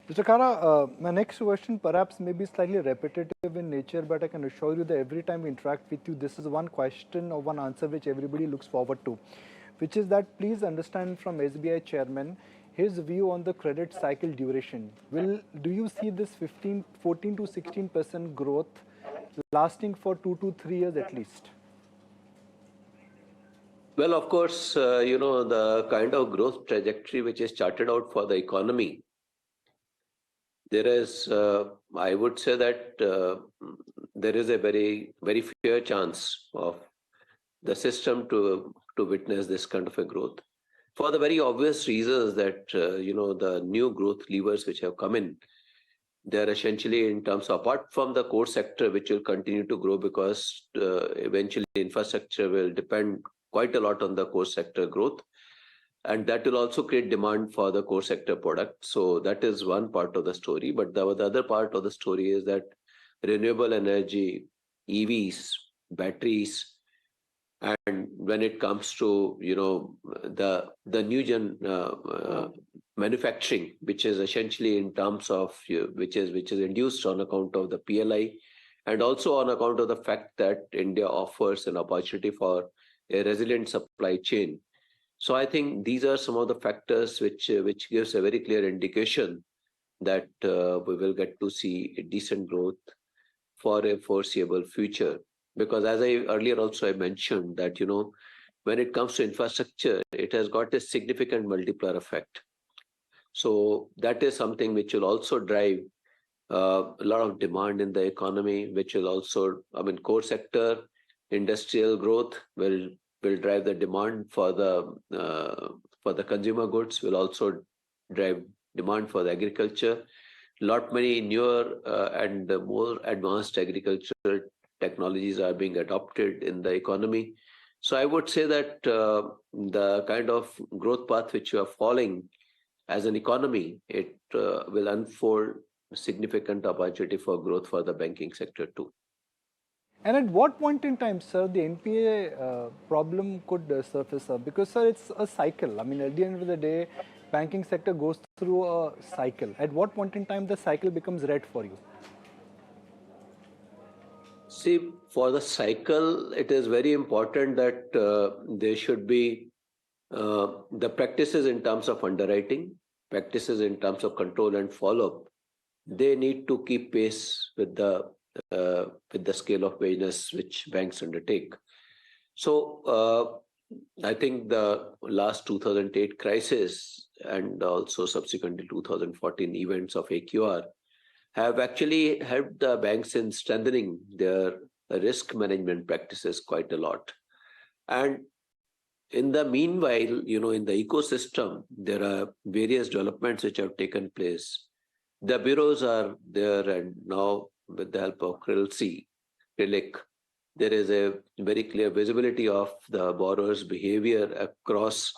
Mr. Khara, my next question perhaps may be slightly repetitive in nature, but I can assure you that every time we interact with you, this is one question or one answer which everybody looks forward to, which is that please understand from SBI chairman his view on the credit cycle duration. Do you see this 14 to 16% growth lasting for 2 to 3 years at least? Well, of course, the kind of growth trajectory which is charted out for the economy, there is, I would say that there is a very, very fair chance of the system to witness this kind of a growth. For the very obvious reasons that, the new growth levers which have come in, they are essentially in terms of, apart from the core sector, which will continue to grow because eventually infrastructure will depend quite a lot on the core sector growth. And that will also create demand for the core sector product. So that is one part of the story. But the other part of the story is that renewable energy, EVs, batteries, and when it comes to the new gen manufacturing, which is essentially in terms of which is induced on account of the PLI, and also on account of the fact that India offers an opportunity for a resilient supply chain. So I think these are some of the factors which gives a very clear indication that we will get to see a decent growth for a foreseeable future. Because as I earlier also I mentioned that, when it comes to infrastructure, it has got a significant multiplier effect. So that is something which will also drive a lot of demand in the economy, which will also, core sector, industrial growth will drive the demand for the consumer goods, will also drive demand for the agriculture. Lot many newer and more advanced agricultural technologies are being adopted in the economy. So I would say that the kind of growth path which you are following as an economy, it will unfold significant opportunity for growth for the banking sector too. And at what point in time, sir, the NPA problem could surface up? Because, sir, it's a cycle. I mean, at the end of the day, banking sector goes through a cycle. At what point in time the cycle becomes red for you? See, for the cycle, it is very important that there should be the practices in terms of underwriting, practices in terms of control and follow-up. They need to keep pace with the scale of business which banks undertake. So I think the last 2008 crisis and also subsequently 2014 events of AQR have actually helped the banks in strengthening their risk management practices quite a lot. And in the meanwhile, in the ecosystem, there are various developments which have taken place. The bureaus are there, and now with the help of CRILC, there is a very clear visibility of the borrower's behavior across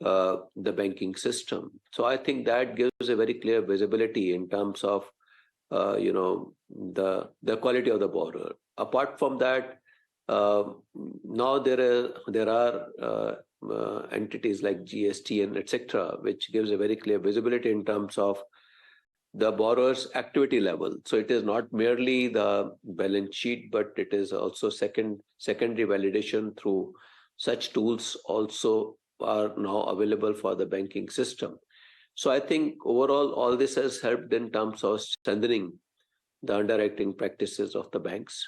the banking system. So I think that gives a very clear visibility in terms of the quality of the borrower. Apart from that, now there are entities like GST and etc., which gives a very clear visibility in terms of the borrower's activity level. So it is not merely the balance sheet, but it is also secondary validation through such tools also are now available for the banking system. So I think overall, all this has helped in terms of strengthening the underwriting practices of the banks.